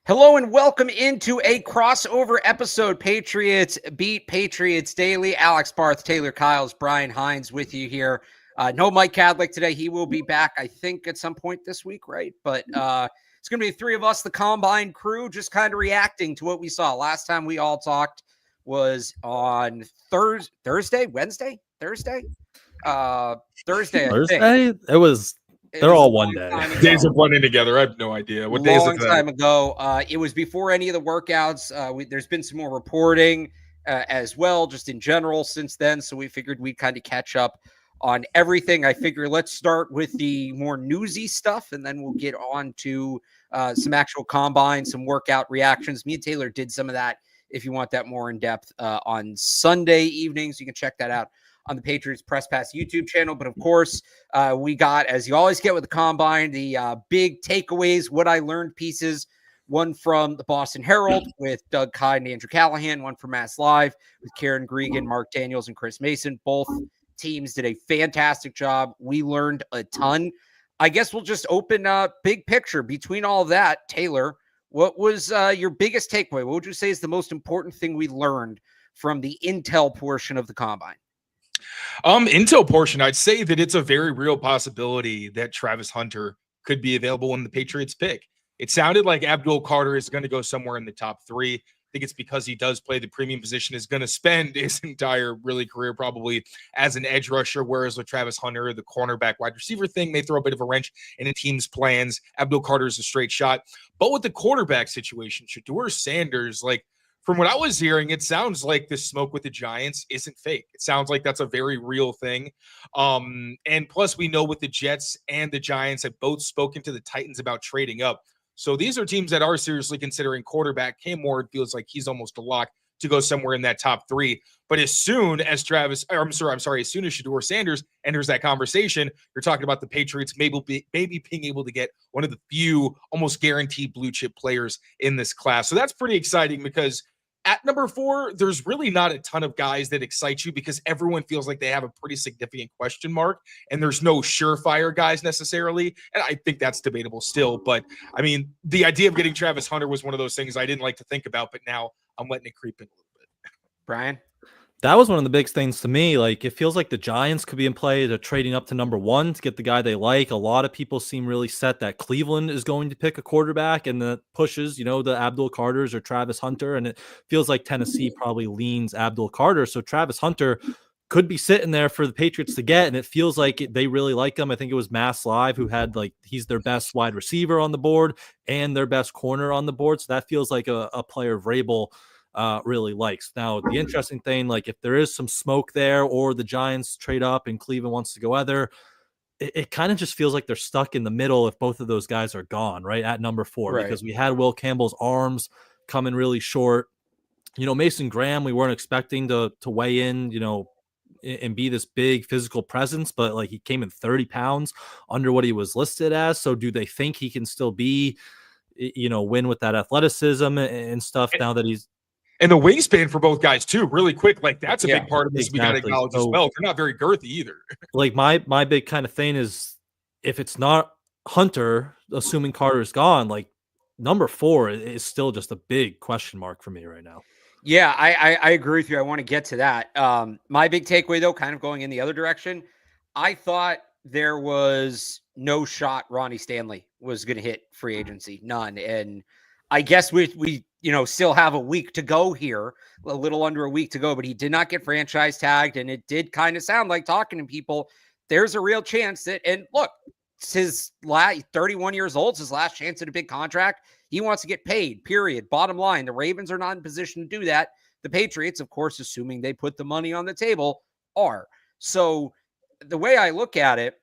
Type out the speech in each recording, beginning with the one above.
Hello and welcome into a crossover episode. Patriots Beat Patriots Daily. Alex Barth, Taylor Kyles, Brian Hines with you here. No Mike Cadlick today. He will be back, I think, at some point this week, right? But it's going to be the three of us, the Combine crew, just kind of reacting to what we saw. Last time we all talked was on Thursday, Wednesday, Thursday, I think. It was. They're all one day. Days are blending together. I have no idea. What days is that? Long time ago. It was before any of the workouts. There's been some more reporting as well, just in general since then. So we figured we'd kind of catch up on everything. I figure let's start with the more newsy stuff, and then we'll get on to some actual combine, some workout reactions. Me and Taylor did some of that. If you want that more in depth on Sunday evenings, you can check that out on the Patriots Press Pass YouTube channel. But of course, we got, as you always get with the Combine, the big takeaways, what I learned pieces, one from the Boston Herald with Doug Kyde and Andrew Callahan, one from Mass Live with Karen Gregan, Mark Daniels, and Chris Mason. Both teams did a fantastic job. We learned a ton. I guess we'll just open a big picture between all of that. Taylor, what was your biggest takeaway? What would you say is the most important thing we learned from the intel portion of the Combine? Intel portion, I'd say that it's a very real possibility that Travis Hunter could be available when the Patriots pick. It sounded like Abdul Carter is going to go somewhere in the top three. I think it's because he does play the premium position, is going to spend his entire career probably as an edge rusher, whereas with Travis Hunter, the cornerback wide receiver thing may throw a bit of a wrench in a team's plans. Abdul Carter is a straight shot. But with the quarterback situation, Shedeur Sanders, from what I was hearing, it sounds like this smoke with the Giants isn't fake. It sounds like that's a very real thing. And plus, we know with the Jets and the Giants have both spoken to the Titans about trading up. So these are teams that are seriously considering quarterback. Cam Ward feels like he's almost a lock to go somewhere in that top three. But as soon as as soon as Shedeur Sanders enters that conversation, you're talking about the Patriots maybe being able to get one of the few almost guaranteed blue chip players in this class. So that's pretty exciting because at number 4, there's really not a ton of guys that excite you because everyone feels like they have a pretty significant question mark, and there's no surefire guys necessarily. And I think that's debatable still. But I mean, the idea of getting Travis Hunter was one of those things I didn't like to think about, but now I'm letting it creep in a little bit. Brian? That was one of the big things to me. It feels like the Giants could be in play to trading up to number 1 to get the guy they like. A lot of people seem really set that Cleveland is going to pick a quarterback and that pushes, the Abdul Carters or Travis Hunter. And it feels like Tennessee probably leans Abdul Carter. So Travis Hunter could be sitting there for the Patriots to get. And it feels like they really like him. I think it was Mass Live who had he's their best wide receiver on the board and their best corner on the board. So that feels like a player Vrabel really likes. Now, the interesting thing, if there is some smoke there or the Giants trade up and Cleveland wants to go other, it kind of just feels like they're stuck in the middle if both of those guys are gone, right, at number 4, right? Because we had Will Campbell's arms coming really short. Mason Graham, we weren't expecting to weigh in, and be this big physical presence, but he came in 30 pounds under what he was listed as. So do they think he can still be, win with that athleticism and stuff now that he's. And the wingspan for both guys, too, really quick. That's a big part of this. Exactly. We got to acknowledge as well. They're not very girthy either. My big kind of thing is if it's not Hunter, assuming Carter's gone, number 4 is still just a big question mark for me right now. Yeah, I agree with you. I want to get to that. My big takeaway, though, kind of going in the other direction, I thought there was no shot Ronnie Stanley was going to hit free agency. None. And I guess we still have a week to go here, a little under a week to go, but he did not get franchise tagged. And it did kind of sound like, talking to people, there's a real chance that, and look, it's his 31 years old, it's his last chance at a big contract. He wants to get paid, period. Bottom line, the Ravens are not in position to do that. The Patriots, of course, assuming they put the money on the table, are. So the way I look at it,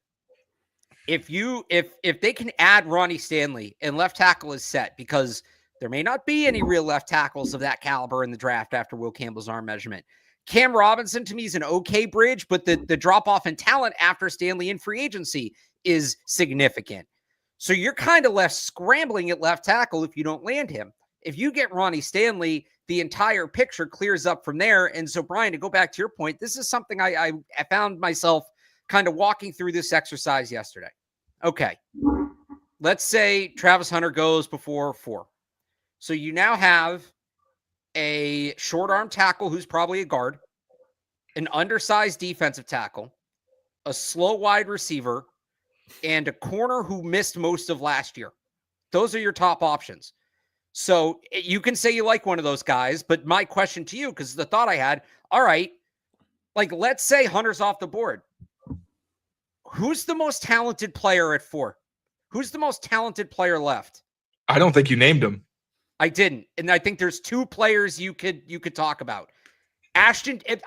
if they can add Ronnie Stanley and left tackle is set, because there may not be any real left tackles of that caliber in the draft after Will Campbell's arm measurement. Cam Robinson, to me, is an okay bridge, but the drop-off in talent after Stanley in free agency is significant. So you're kind of left scrambling at left tackle if you don't land him. If you get Ronnie Stanley, the entire picture clears up from there. And so, Brian, to go back to your point, this is something I found myself kind of walking through this exercise yesterday. Okay, let's say Travis Hunter goes before 4. So you now have a short arm tackle who's probably a guard, an undersized defensive tackle, a slow wide receiver, and a corner who missed most of last year. Those are your top options. So you can say you like one of those guys, but my question to you, because the thought I had, all right, like let's say Hunter's off the board. Who's the most talented player at 4? Who's the most talented player left? I don't think you named him. I didn't. And I think there's 2 players you could talk about. I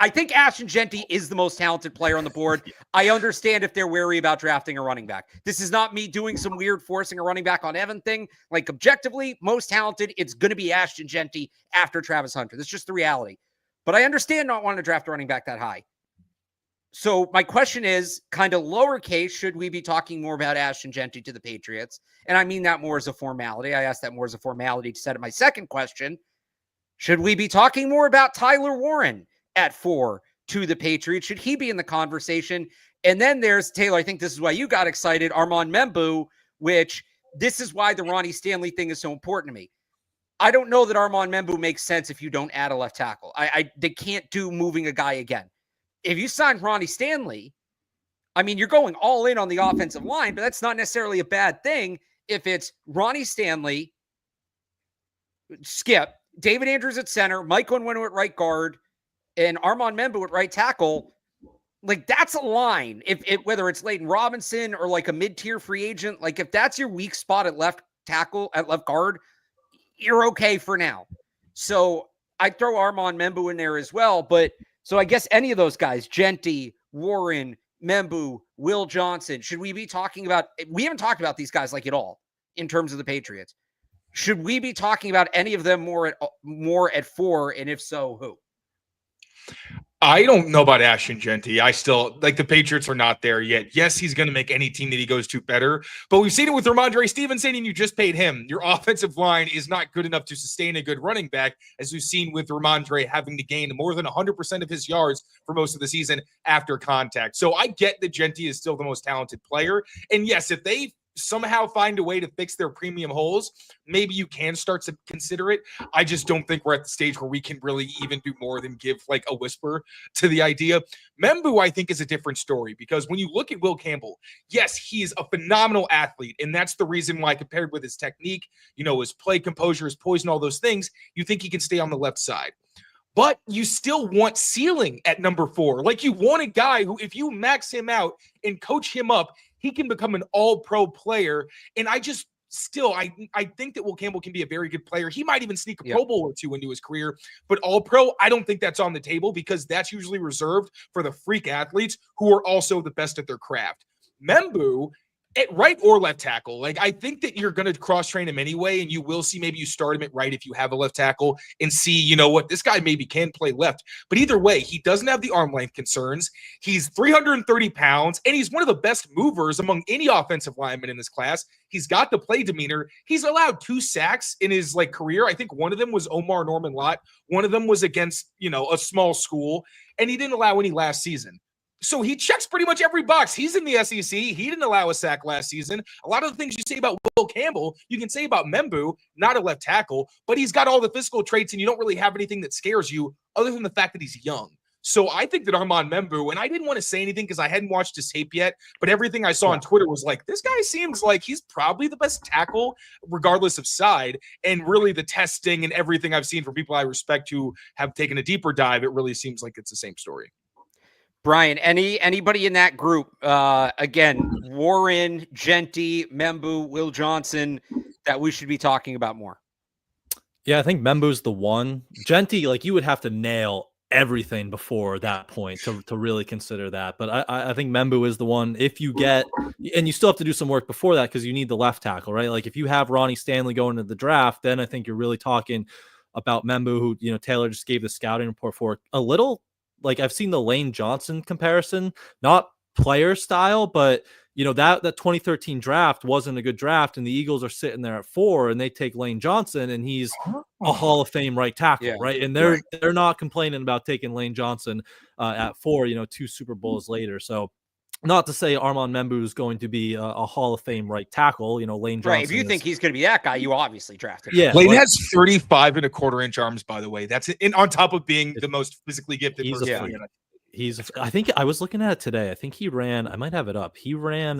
think Ashton Jeanty is the most talented player on the board. I understand if they're wary about drafting a running back. This is not me doing some weird forcing a running back on Evan thing. Like objectively, most talented, it's going to be Ashton Jeanty after Travis Hunter. That's just the reality. But I understand not wanting to draft a running back that high. So my question is kind of lowercase, should we be talking more about Ashton Jeanty to the Patriots? And I mean that more as a formality. I asked that more as a formality to set up my second question. Should we be talking more about Tyler Warren at 4 to the Patriots? Should he be in the conversation? And then there's Taylor. I think this is why you got excited. Armand Membu, which this is why the Ronnie Stanley thing is so important to me. I don't know that Armand Membu makes sense if you don't add a left tackle. They can't do moving a guy again. If you sign Ronnie Stanley, I mean, you're going all in on the offensive line, but that's not necessarily a bad thing if it's Ronnie Stanley, Skip, David Andrews at center, Mike Onwenu at right guard, and Armand Membu at right tackle. Like that's a line. If whether it's Leighton Robinson or like a mid-tier free agent, like if that's your weak spot at left tackle, at left guard, you're okay for now. So I'd throw Armand Membu in there as well. But so I guess any of those guys, Jeanty, Warren, Membu, Will Johnson, should we be talking about? We haven't talked about these guys like at all in terms of the Patriots. Should we be talking about any of them more at 4? And if so, who? I don't know about Ashton Jeanty. I still like the Patriots are not there yet. Yes, he's going to make any team that he goes to better, but we've seen it with Ramondre Stevenson, and you just paid him. Your offensive line is not good enough to sustain a good running back, as we've seen with Ramondre having to gain more than 100% of his yards for most of the season after contact. So I get that Jeanty is still the most talented player, and yes, if they somehow find a way to fix their premium holes, maybe you can start to consider it. I just don't think we're at the stage where we can really even do more than give like a whisper to the idea. Membu, I think, is a different story because when you look at Will Campbell, yes, he is a phenomenal athlete, and that's the reason why, compared with his technique, his play composure, his poise, and all those things, you think he can stay on the left side. But you still want ceiling at number 4. Like you want a guy who, if you max him out and coach him up, he can become an all-pro player. And I just still, I think that Will Campbell can be a very good player. He might even sneak a Pro Bowl or 2 into his career. But all-pro, I don't think that's on the table because that's usually reserved for the freak athletes who are also the best at their craft. Membu, at right or left tackle, like I think that you're going to cross-train him anyway, and you will see maybe you start him at right if you have a left tackle and see, what, this guy maybe can play left. But either way, he doesn't have the arm length concerns. He's 330 pounds, and he's one of the best movers among any offensive lineman in this class. He's got the play demeanor. He's allowed 2 sacks in his career. I think one of them was Omar Norman Lott. One of them was against, a small school, and he didn't allow any last season. So he checks pretty much every box. He's in the SEC. He didn't allow a sack last season. A lot of the things you say about Will Campbell, you can say about Membu, not a left tackle, but he's got all the physical traits, and you don't really have anything that scares you other than the fact that he's young. So I think that Armand Membu, and I didn't want to say anything because I hadn't watched his tape yet, but everything I saw on Twitter was like, this guy seems like he's probably the best tackle regardless of side. And really the testing and everything I've seen from people I respect who have taken a deeper dive, it really seems like it's the same story. Brian, anybody in that group, again, Warren, Jeanty, Membu, Will Johnson, that we should be talking about more? Yeah, I think Membu's the one. Jeanty, you would have to nail everything before that point to really consider that. But I think Membu is the one. If you get, and you still have to do some work before that because you need the left tackle, right? Like if you have Ronnie Stanley going into the draft, then I think you're really talking about Membu, who, Taylor just gave the scouting report for a little. I've seen the Lane Johnson comparison, not player style, but that 2013 draft wasn't a good draft, and the Eagles are sitting there at 4, and they take Lane Johnson, and he's a Hall of Fame right tackle, right? And they're not complaining about taking Lane Johnson at 4, 2 Super Bowls later. So not to say Armand Membu is going to be a Hall of Fame right tackle. Lane Johnson. Right. If you think he's going to be that guy, you obviously drafted him. Yeah. Lane has 35.25-inch arms, by the way. That's on top of being the most physically gifted person. I think I was looking at it today. I think he ran, I might have it up. He ran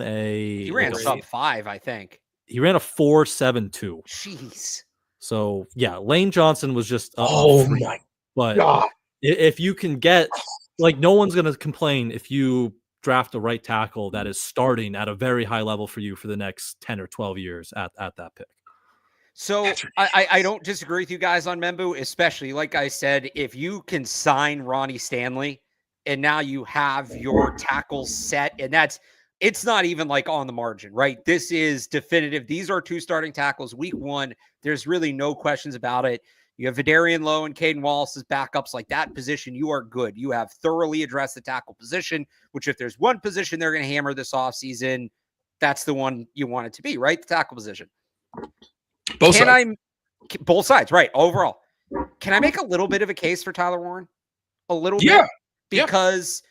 sub 5, I think. He ran a 4.72. Jeez. So yeah, Lane Johnson was just my but God. If you can get, no one's going to complain if you draft a right tackle that is starting at a very high level for you for the next 10 or 12 years at that pick. So I don't disagree with you guys on Membu, especially like I said, if you can sign Ronnie Stanley and now you have your tackles set, and it's not even like on the margin, right? This is definitive. These are 2 starting tackles week 1. There's really no questions about it. You have Vidarian Lowe and Caden Wallace as backups. Like that position, you are good. You have thoroughly addressed the tackle position, which if there's one position they're going to hammer this offseason, that's the one you want it to be, right? The tackle position. Both sides. Both sides, right? Overall. Can I make a little bit of a case for Tyler Warren? A little bit? Because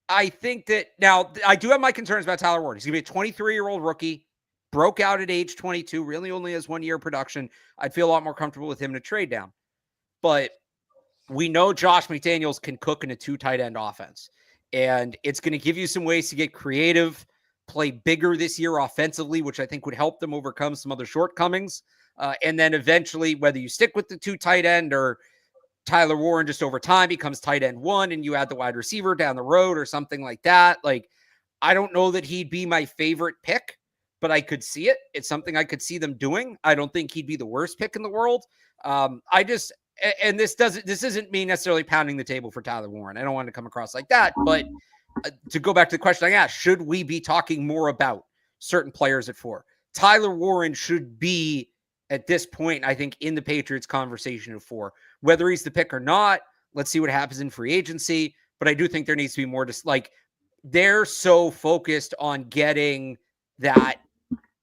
I think that now I do have my concerns about Tyler Warren. He's going to be a 23-year-old rookie, broke out at age 22, really only has 1 year of production. I'd feel a lot more comfortable with him to trade down. But we know Josh McDaniels can cook in a 2 tight end offense. And it's going to give you some ways to get creative, play bigger this year offensively, which I think would help them overcome some other shortcomings. And then eventually, whether you stick with the 2 tight end or Tyler Warren just over time becomes tight end 1 and you add the wide receiver down the road or something like that. I don't know that he'd be my favorite pick, but I could see it. It's something I could see them doing. I don't think he'd be the worst pick in the world. This isn't me necessarily pounding the table for Tyler Warren. I don't want to come across like that, but to go back to the question I asked, should we be talking more about certain players at 4? Tyler Warren should be at this point, I think, in the Patriots conversation of 4, whether he's the pick or not. Let's see what happens in free agency. But I do think there needs to be more they're so focused on getting that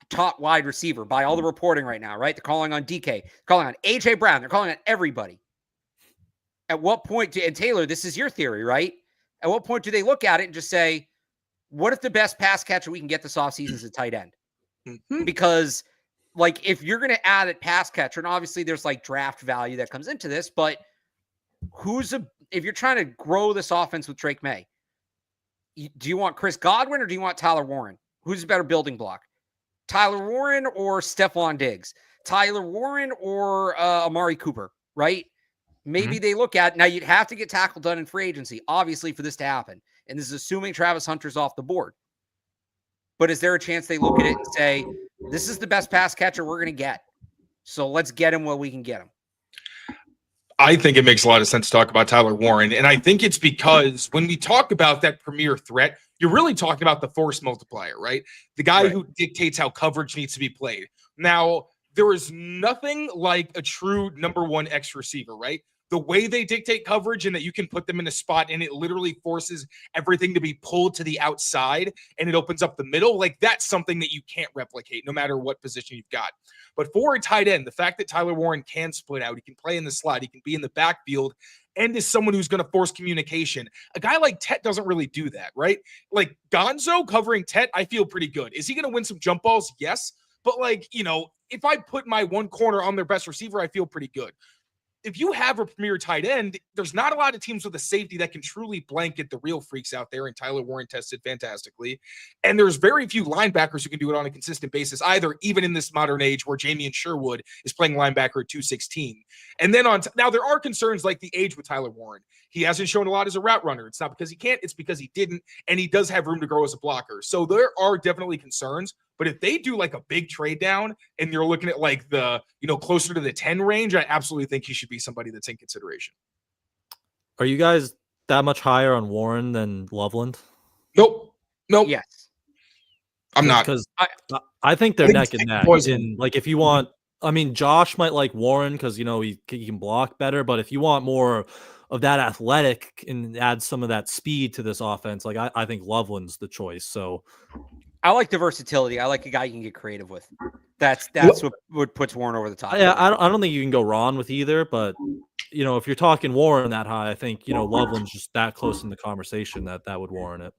top wide receiver by all the reporting right now, right? They're calling on DK, calling on AJ Brown. They're calling on everybody. At what point and Taylor, this is your theory, right? At what point do they look at it and just say, what if the best pass catcher we can get this offseason is a tight end? Mm-hmm. Because if you're going to add a pass catcher, and obviously there's draft value that comes into this, but if you're trying to grow this offense with Drake May, do you want Chris Godwin or do you want Tyler Warren? Who's a better building block? Tyler Warren or Stephon Diggs? Tyler Warren or Amari Cooper, right? Maybe they look at, now you'd have to get tackle done in free agency, obviously, for this to happen. And this is assuming Travis Hunter's off the board. But is there a chance they look at it and say, this is the best pass catcher we're going to get, so let's get him while we can get him? I think it makes a lot of sense to talk about Tyler Warren. And I think it's because when we talk about that premier threat, you're really talking about the force multiplier, right? The guy who dictates how coverage needs to be played. Now, there is nothing like a true number 1 X receiver, right? The way they dictate coverage and that you can put them in a spot and it literally forces everything to be pulled to the outside and it opens up the middle. That's something that you can't replicate no matter what position you've got. But for a tight end, the fact that Tyler Warren can split out, he can play in the slot, he can be in the backfield, and is someone who's going to force communication. A guy like Tet doesn't really do that, right? Gonzo covering Tet, I feel pretty good. Is he going to win some jump balls? Yes. But if I put my one corner on their best receiver, I feel pretty good. If you have a premier tight end, there's not a lot of teams with a safety that can truly blanket the real freaks out there, and Tyler Warren tested fantastically. And there's very few linebackers who can do it on a consistent basis either, even in this modern age where Jamian Sherwood is playing linebacker at 216. And then now there are concerns like the age with Tyler Warren. He hasn't shown a lot as a route runner. It's not because he can't, it's because he didn't, and he does have room to grow as a blocker. So there are definitely concerns. But if they do a big trade down and you're looking at the, closer to the 10 range, I absolutely think he should be somebody that's in consideration. Are you guys that much higher on Warren than Loveland? Nope. Yes. I'm not. Because I think they're neck and neck. If you want, Josh might like Warren because, he can block better. But if you want more of that athletic and add some of that speed to this offense, I think Loveland's the choice. So I like the versatility. I like a guy you can get creative with. That's what puts Warren over the top. Yeah, I don't think you can go wrong with either. But if you're talking Warren that high, I think Loveland's just that close in the conversation that would warrant it.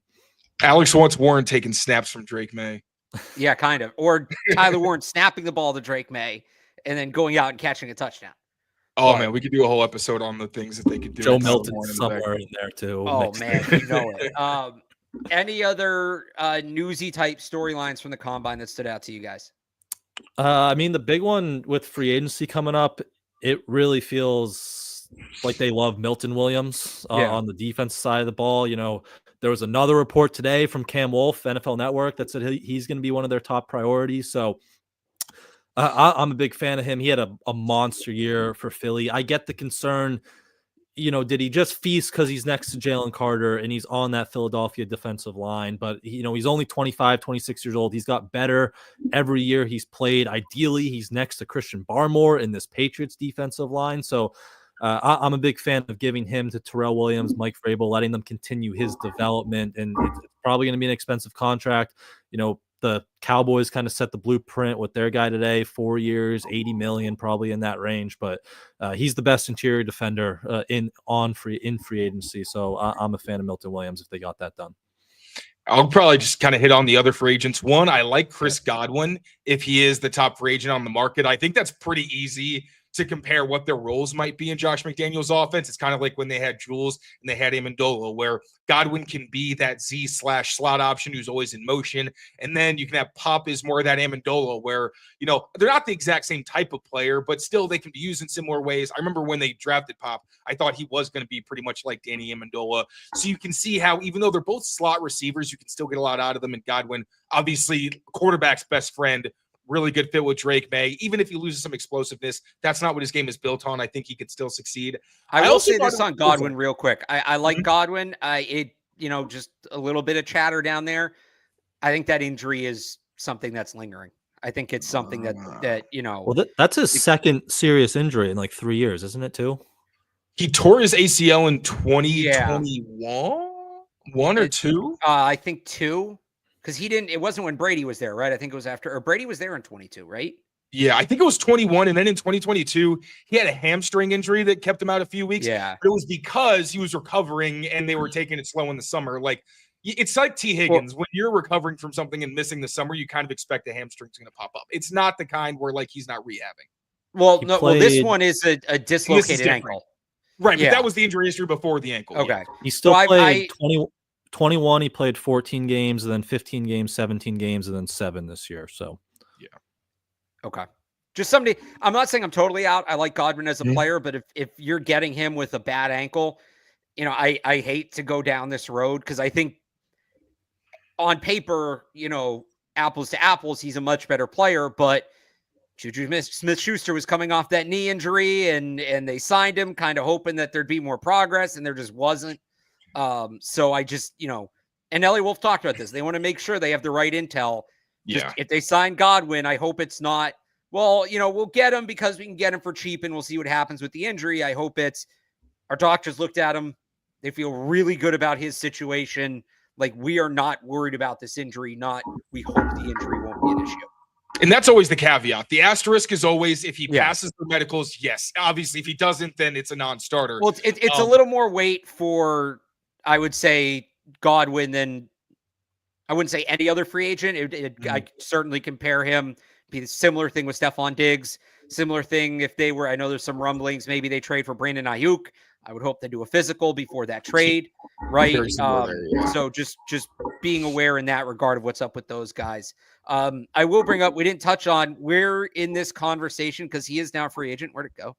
Alex wants Warren taking snaps from Drake May. Yeah, kind of. Or Tyler Warren snapping the ball to Drake May and then going out and catching a touchdown. Oh, man, we could do a whole episode on the things that they could do. Joe Milton somewhere in there, too. Oh, man, you know it. Any other newsy type storylines from the combine that stood out to you guys? I mean, the big one with free agency coming up, it really feels like they love Milton Williams on the defense side of the ball. You know, there was another report today from Cam Wolfe, NFL Network, that said he's going to be one of their top priorities. So I'm a big fan of him. He had a monster year for Philly. I get the concern, you know, did he just feast because he's next to Jalen Carter and he's on that Philadelphia defensive line? But, you know, he's only 25, 26 years old. He's got better every year he's played. Ideally, he's next to Christian Barmore in this Patriots defensive line. So I'm a big fan of giving him to Terrell Williams, Mike Vrabel, letting them continue his development. And it's probably going to be an expensive contract. You know, the Cowboys kind of set the blueprint with their guy today, 4 years, 80 million, probably in that range. But he's the best interior defender in free agency. So I'm a fan of Milton Williams if they got that done. I'll probably just kind of hit on the other free agents. One, I like Chris Godwin if he is the top free agent on the market. I think that's pretty easy to compare what their roles might be in Josh McDaniels' offense. It's kind of like when they had Jules and they had Amendola, where Godwin can be that Z/slot option who's always in motion. And then you can have Pop is more of that Amendola where, you know, they're not the exact same type of player, but still they can be used in similar ways. I remember when they drafted Pop, I thought he was going to be pretty much like Danny Amendola. So you can see how, even though they're both slot receivers, you can still get a lot out of them. And Godwin, obviously quarterback's best friend, really good fit with Drake May. Even if he loses some explosiveness, that's not what his game is built on. I think he could still succeed. I will say this on Godwin real quick. I like Godwin. You know, just a little bit of chatter down there. I think that injury is something that's lingering. I think it's something that you know. Well, that's his second serious injury in like 3 years, isn't it, too? He tore his ACL in 2021, one or two? I think 2. Because it wasn't when Brady was there, right? I think it was after, or Brady was there in 22, right? Yeah, I think it was 21. And then in 2022, he had a hamstring injury that kept him out a few weeks. Yeah. But it was because he was recovering and they were taking it slow in the summer. Like, it's like T. Higgins. When you're recovering from something and missing the summer, you kind of expect the hamstring's going to pop up. It's not the kind where, like, he's not rehabbing. Well, this one is a dislocated ankle. Right, but that was the injury history before the ankle. Okay. Yeah. He still played 21, he played 14 games, and then 15 games, 17 games, and then 7 this year. So, yeah. Okay. Just somebody, I'm not saying I'm totally out. I like Godwin as a player, but if you're getting him with a bad ankle, you know, I hate to go down this road because I think on paper, you know, apples to apples, he's a much better player, but Juju Smith-Schuster was coming off that knee injury and they signed him kind of hoping that there'd be more progress, and there just wasn't. So I just, you know, and Ellie Wolf talked about this. They want to make sure they have the right intel. Just, if they sign Godwin, I hope it's not, well, you know, we'll get him because we can get him for cheap and we'll see what happens with the injury. I hope it's our doctors looked at him. They feel really good about his situation. Like, we are not worried about this injury. We hope the injury won't be an issue. And that's always the caveat. The asterisk is always if he passes the medicals, yes. Obviously, if he doesn't, then it's a non-starter. Well, it's a little more weight for, I would say, Godwin than I wouldn't say any other free agent. I certainly compare him. Be the similar thing with Stephon Diggs. Similar thing if they were, I know there's some rumblings. Maybe they trade for Brandon Ayuk. I would hope they do a physical before that trade, right? So just being aware in that regard of what's up with those guys. I will bring up, we didn't touch on where in this conversation, because he is now a free agent. Where'd it go?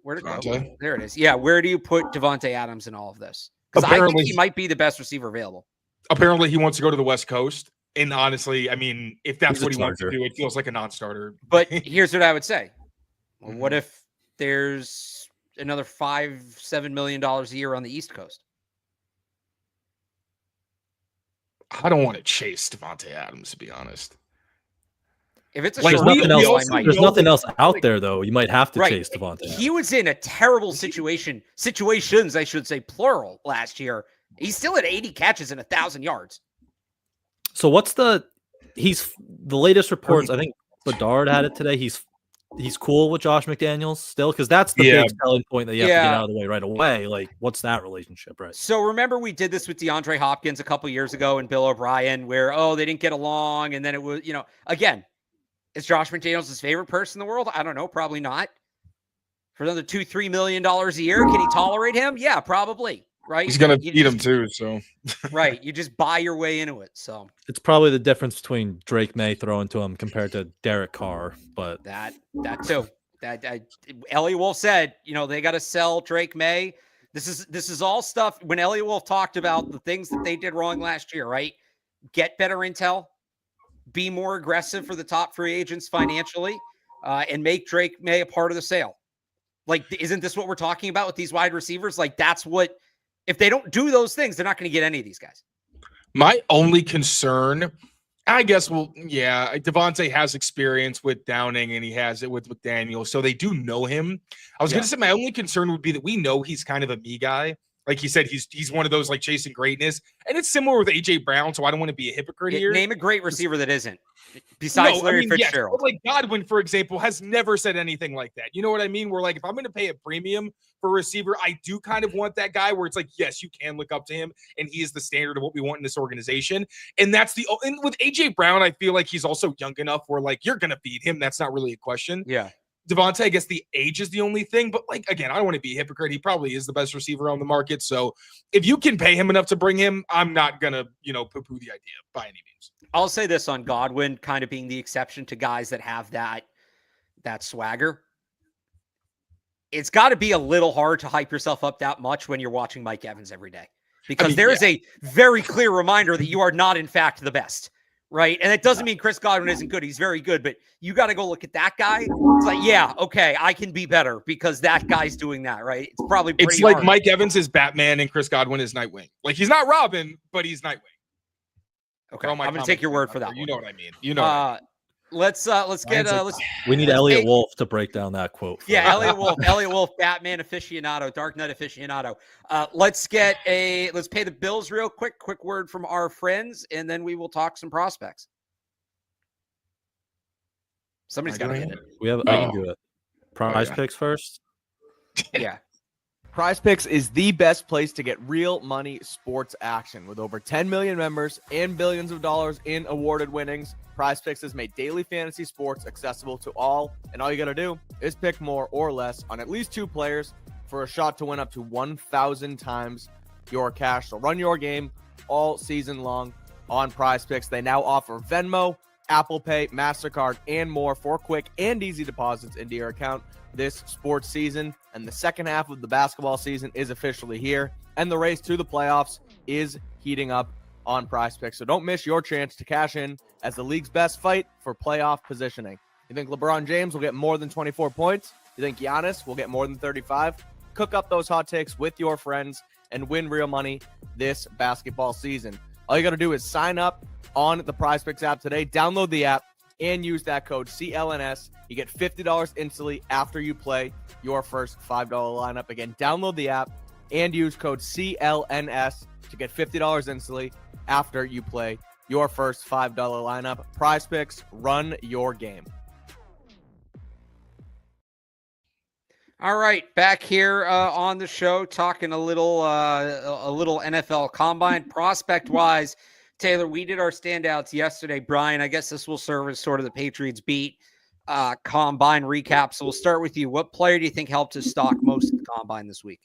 Where'd it go? There it is. Yeah. Where do you put Devontae Adams in all of this? Because I think he might be the best receiver available. Apparently he wants to go to the West Coast. And honestly, I mean, if that's what he wants to do, it feels like a non-starter. But here's what I would say. Well, what if there's another $5-7 million a year on the East Coast? I don't want to chase Devontae Adams, to be honest. If it's a there's nothing else out there, though. You might have to chase Devontae Adams. He was in a terrible situations, I should say, plural, last year. He's still at 80 catches and 1,000 yards. So what's the latest reports? I think Bedard had it today. He's he's cool with Josh McDaniels still? Because that's the big selling point that you have to get out of the way right away. Like, what's that relationship, right? So remember we did this with DeAndre Hopkins a couple years ago and Bill O'Brien, where they didn't get along, and then it was again, is Josh McDaniels his favorite person in the world? I don't know, probably not. For another $2-3 million a year, can he tolerate him? Yeah, probably. Right? He's gonna eat him too. So right, you just buy your way into it. So it's probably the difference between Drake May throwing to him compared to Derek Carr, but that too. Elliot Wolf said, they got to sell Drake May. This is all stuff. When Elliot Wolf talked about the things that they did wrong last year, right? Get better intel, be more aggressive for the top free agents financially, and make Drake May a part of the sale. Like, isn't this what we're talking about with these wide receivers? Like, that's what. If they don't do those things, they're not going to get any of these guys. My only concern, I guess, Devontae has experience with Downing and he has it with McDaniel, so they do know him. I was going to say my only concern would be that we know he's kind of a me guy. Like he said, he's one of those like chasing greatness, and it's similar with AJ Brown. So I don't want to be a hypocrite here. Name a great receiver that isn't. Besides Larry Fitzgerald. Yes, but like Godwin, for example, has never said anything like that. You know what I mean? Where like if I'm going to pay a premium for a receiver, I do kind of want that guy where it's like, yes, you can look up to him, and he is the standard of what we want in this organization. And and with AJ Brown, I feel like he's also young enough where like you're going to feed him. That's not really a question. Yeah. Devontae, I guess the age is the only thing, but like again, I don't want to be a hypocrite. He probably is the best receiver on the market. So if you can pay him enough to bring him, I'm not gonna, poo-poo the idea by any means. I'll say this on Godwin, kind of being the exception to guys that have that swagger. It's got to be a little hard to hype yourself up that much when you're watching Mike Evans every day, because there is a very clear reminder that you are not, in fact, the best. Right. And it doesn't mean Chris Godwin isn't good. He's very good, but you got to go look at that guy. It's like, yeah, okay, I can be better because that guy's doing that. Right. It's probably it's like hard. Mike Evans is Batman and Chris Godwin is Nightwing. Like he's not Robin, but he's Nightwing. Okay. I'm going to take your word for that. You know what I mean? You know. Let's we need Elliot Wolf to break down that quote. Yeah, Elliot Wolf, Batman aficionado, Dark Knight aficionado. Let's pay the bills real quick. Quick word from our friends, and then we will talk some prospects. Somebody's got to get it. I can do it. Prize picks first. Yeah. Prize Picks is the best place to get real money sports action. With over 10 million members and billions of dollars in awarded winnings, Prize Picks has made daily fantasy sports accessible to all, and all you got to do is pick more or less on at least 2 players for a shot to win up to 1,000 times your cash. So run your game all season long on Prize Picks. They now offer Venmo, Apple Pay, MasterCard, and more for quick and easy deposits into your account this sports season. And the second half of the basketball season is officially here, and the race to the playoffs is heating up on Prize Picks. So don't miss your chance to cash in as the league's best fight for playoff positioning. You think LeBron James will get more than 24 points? You think Giannis will get more than 35? Cook up those hot takes with your friends and win real money this basketball season. All you got to do is sign up on the Prize Picks app today, download the app, and use that code CLNS. You get $50 instantly after you play your first $5 lineup. Again, download the app and use code CLNS to get $50 instantly after you play your first $5 lineup. Prize Picks, run your game. All right, back here on the show, talking a little NFL Combine prospect wise. Taylor, we did our standouts yesterday. Brian, I guess this will serve as sort of the Patriots beat Combine recap. So we'll start with you. What player do you think helped his stock most at the Combine this week?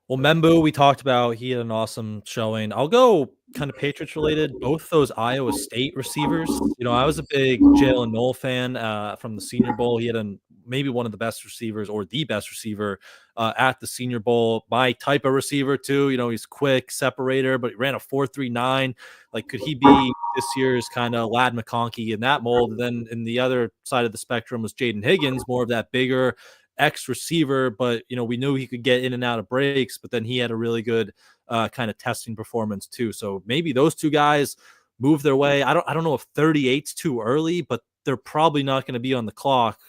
Well, Membu, we talked about. He had an awesome showing. I'll go kind of Patriots related. Both those Iowa State receivers. I was a big Jalen Noel fan from the Senior Bowl. He had maybe one of the best receivers or the best receiver at the Senior Bowl. My type of receiver too. He's quick, separator, but he ran a 4.39. Like, could he be this year's kind of Lad McConkey in that mold? Then in the other side of the spectrum was Jaden Higgins, more of that bigger X receiver, but we knew he could get in and out of breaks, but then he had a really good kind of testing performance too. So maybe those two guys move their way. I don't know if 38's too early, but they're probably not going to be on the clock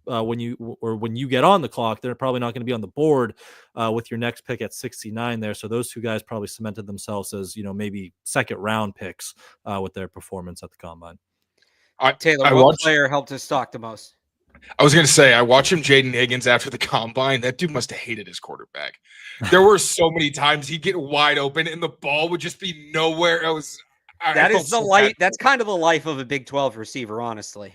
when you get on the clock. They're probably not going to be on the board with your next pick at 69 there. So those two guys probably cemented themselves as maybe second round picks with their performance at the Combine. Taylor, what player helped his stock the most? I was going to say, I watched him, Jaden Higgins, after the combine. That dude must have hated his quarterback. There were so many times he'd get wide open and the ball would just be nowhere. I That felt is the so life. bad. That's kind of the life of a Big 12 receiver, honestly.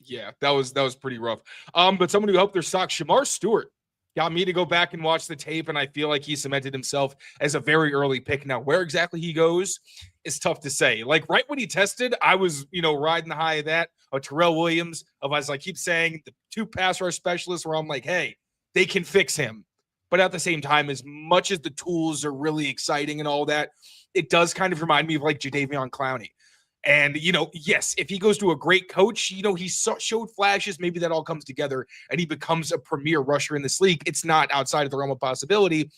Yeah, that was pretty rough. But someone who helped their stock, Shamar Stewart, got me to go back and watch the tape, and I feel like he cemented himself as a very early pick. Now, where exactly he goes is tough to say. Like right when he tested, I was, riding the high of that. Terrell Williams, as I keep saying, the 2 pass rush specialists where I'm like, hey, they can fix him. But at the same time, as much as the tools are really exciting and all that, it does kind of remind me of like Jadeveon Clowney. And, yes, if he goes to a great coach, he showed flashes. Maybe that all comes together and he becomes a premier rusher in this league. It's not outside of the realm of possibility.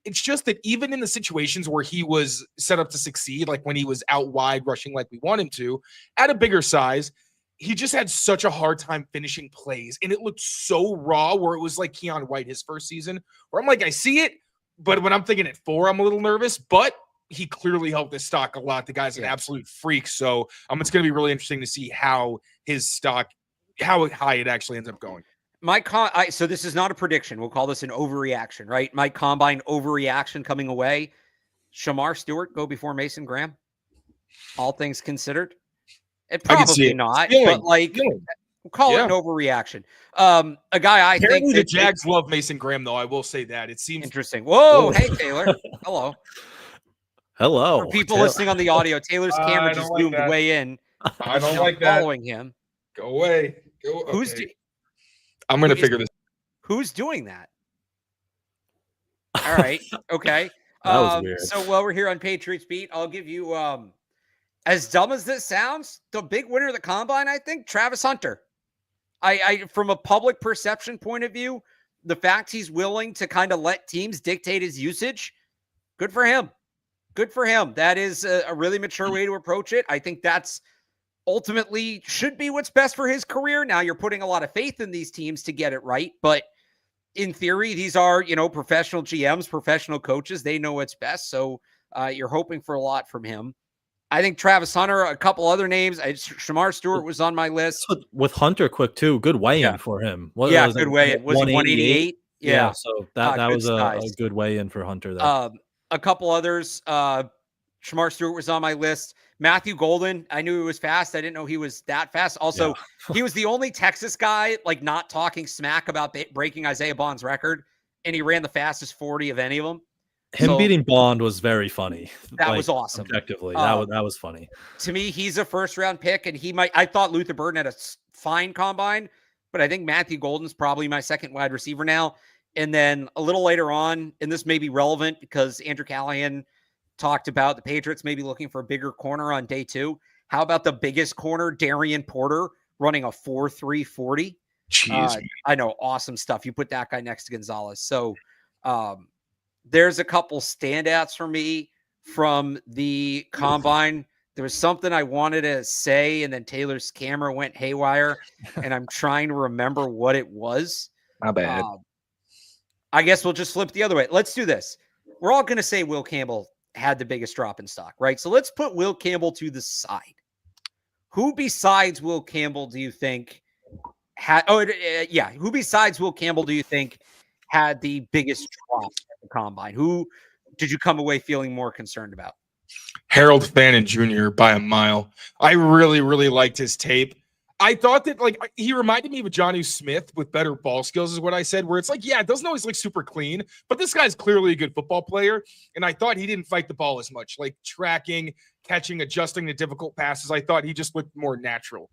It's just that even in the situations where he was set up to succeed, like when he was out wide rushing like we want him to, at a bigger size, he just had such a hard time finishing plays. And it looked so raw where it was like Keon White his first season, where I'm like, I see it, but when I'm thinking at 4, I'm a little nervous. But he clearly helped his stock a lot. The guy's an absolute freak. So it's going to be really interesting to see how his stock, how high it actually ends up going. So this is not a prediction. We'll call this an overreaction, right? My combine overreaction coming away. Shamar Stewart go before Mason Graham. All things considered, it probably not, but like we'll call it an overreaction. A guy Apparently the Jags love Mason Graham, though. I will say that it seems interesting. Whoa, hey Taylor, hello. Hello. For people listening on the audio, Taylor's camera just zoomed way in. I don't like that. Following him. Go away. I'm going to figure this. Who's doing that? All right. Okay. That was weird. So while we're here on Patriots Beat, I'll give you, as dumb as this sounds, the big winner of the combine, I think, Travis Hunter. I from a public perception point of view, the fact he's willing to kind of let teams dictate his usage, good for him. Good for him. That is a really mature way to approach it. I think that's ultimately should be what's best for his career. Now you're putting a lot of faith in these teams to get it right, but in theory, these are, professional GMs, professional coaches. They know what's best. So you're hoping for a lot from him. I think Travis Hunter, a couple other names. Shamar Stewart was on my list. With Hunter quick too. Good weigh-in for him. Good weigh-in. Was he 188? Yeah. So that was a good weigh-in for Hunter there. A couple others. Shamar Stewart was on my list. Matthew Golden. I knew he was fast. I didn't know he was that fast. Also, he was the only Texas guy not talking smack about breaking Isaiah Bond's record, and he ran the fastest 40 of any of them. Him beating Bond was very funny. That was awesome. Objectively, that was funny. To me, he's a first-round pick, and I thought Luther Burden had a fine combine, but I think Matthew Golden's probably my second wide receiver now. And then a little later on, and this may be relevant because Andrew Callahan talked about the Patriots maybe looking for a bigger corner on day 2. How about the biggest corner, Darian Porter, running a 4.3 40? Jeez, I know, awesome stuff. You put that guy next to Gonzalez. So there's a couple standouts for me from the combine. There was something I wanted to say, and then Taylor's camera went haywire, and I'm trying to remember what it was. My bad. I guess we'll just flip the other way. Let's do this. We're all going to say Will Campbell had the biggest drop in stock, right? So let's put Will Campbell to the side. Who besides Will Campbell do you think who besides Will Campbell do you think had the biggest drop at the combine? Who did you come away feeling more concerned about? Harold Fannin Jr. by a mile. I really, really liked his tape. I thought that he reminded me of Jonnu Smith with better ball skills is what I said, where it's it doesn't always look super clean, but this guy's clearly a good football player. And I thought he didn't fight the ball as much, like tracking, catching, adjusting to difficult passes. I thought he just looked more natural.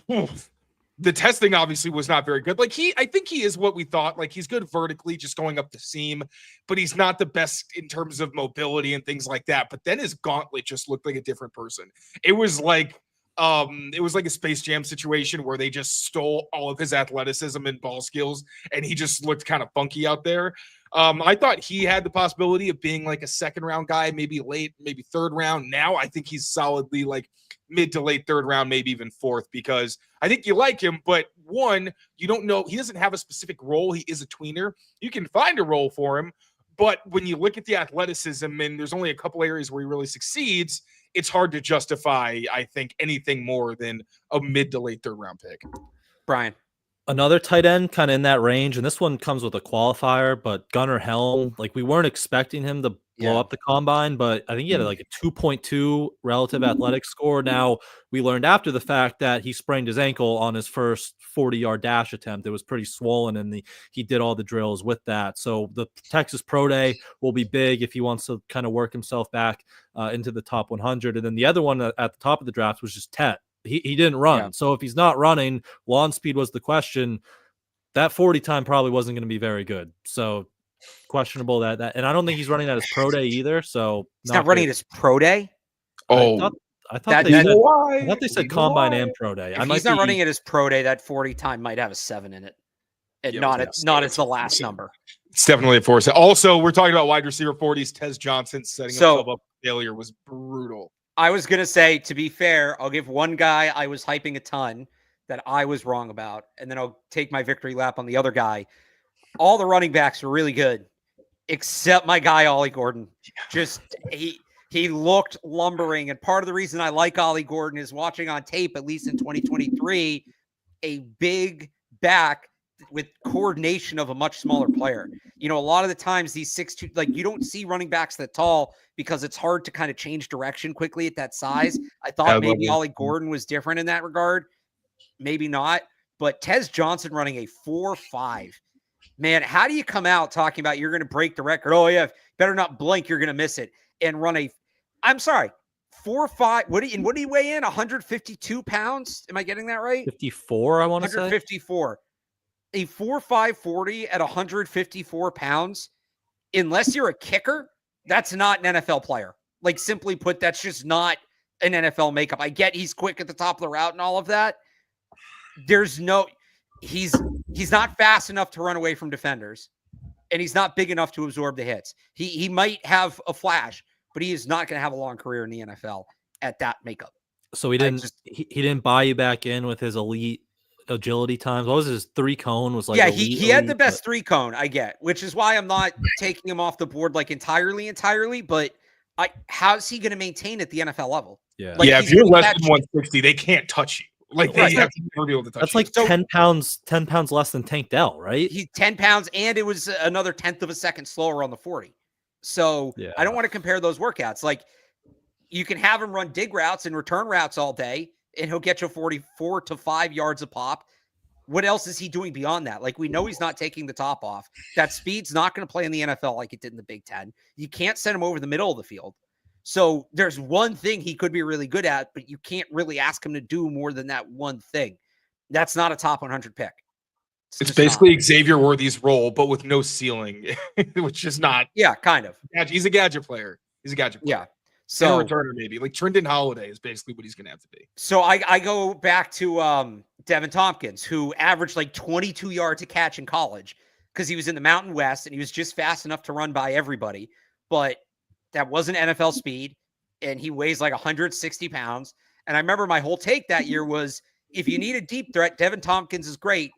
The testing obviously was not very good. I think he is what we thought. He's good vertically, just going up the seam, but he's not the best in terms of mobility and things like that. But then his gauntlet just looked like a different person. It was like a Space Jam situation where they just stole all of his athleticism and ball skills, and he just looked kind of funky out there. I thought he had the possibility of being a second round guy, maybe late, maybe third round. Now I think he's solidly mid to late third round, maybe even fourth, because I think you like him, but one, you don't know, he doesn't have a specific role. He is a tweener. You can find a role for him, but when you look at the athleticism and there's only a couple areas where he really succeeds, it's hard to justify, I think, anything more than a mid to late third round pick. Brian. Another tight end kind of in that range, and this one comes with a qualifier, but Gunnar Helm, like we weren't expecting him to blow Yeah. up the combine, but I think he had like a 2.2 relative athletic score. Now, we learned after the fact that he sprained his ankle on his first 40-yard dash attempt. It was pretty swollen, and he did all the drills with that. So the Texas Pro Day will be big if he wants to kind of work himself back into the top 100. And then the other one at the top of the draft was just Tet. He didn't run. Yeah. So if he's not running, lawn speed was the question. That 40 time probably wasn't going to be very good. So questionable that and I don't think he's running at his pro day either. So He's not running at his pro day. Oh, I thought they said combine and pro day. If he's not running at his pro day, that 40 time might have a 7 in it. And not as the last number. It's definitely a force. Also, we're talking about wide receiver 40s. Tez Johnson setting himself up for failure was brutal. I was going to say, to be fair, I'll give one guy I was hyping a ton that I was wrong about, and then I'll take my victory lap on the other guy. All the running backs were really good, except my guy, Ollie Gordon. Just, he looked lumbering, and part of the reason I like Ollie Gordon is watching on tape, at least in 2023, a big back with coordination of a much smaller player. You know, a lot of the times these 6'2", like you don't see running backs that tall because it's hard to kind of change direction quickly at that size. I thought maybe Ollie Gordon was different in that regard. Maybe not. But Tez Johnson running a 4.5. Man, how do you come out talking about you're going to break the record? Oh, yeah, better not blink, you're going to miss it. And run a, I'm sorry, 4.5. What do you weigh in? 152 pounds? Am I getting that right? 54, I want to say. 154. A 4.5 40 at 154 pounds, unless you're a kicker, that's not an NFL player. Like, simply put, that's just not an NFL makeup. I get he's quick at the top of the route and all of that. He's not fast enough to run away from defenders, and he's not big enough to absorb the hits. He might have a flash, but he is not going to have a long career in the NFL at that makeup. So he didn't buy you back in with his elite agility times. What was his 3-cone? Was like, yeah, he had the best 3-cone, I get, which is why I'm not taking him off the board like entirely, but how's he going to maintain at the NFL level? Yeah. Like, if you're less than 160, they can't touch you. Like, they have to never be able to touch that's you. Like 10 pounds less than Tank Dell, right? He's 10 pounds, and it was another 1/10 of a second slower on the 40. So yeah. I don't want to compare those workouts. Like, you can have him run dig routes and return routes all day, and he'll get you 44 to 5 yards a pop. What else is he doing beyond that? Like, we know he's not taking the top off. That speed's not going to play in the NFL like it did in the Big Ten. You can't send him over the middle of the field. So there's one thing he could be really good at, but you can't really ask him to do more than that one thing. That's not a top 100 pick. It's basically not Xavier Worthy's role, but with no ceiling, which is not. Yeah, kind of. He's a gadget player. Yeah. So and a returner, maybe like Trendon Holiday is basically what he's going to have to be. So I go back to Devin Tompkins, who averaged like 22 yards a catch in college because he was in the Mountain West and he was just fast enough to run by everybody. But that wasn't NFL speed, and he weighs like 160 pounds. And I remember my whole take that year was, if you need a deep threat, Devin Tompkins is great.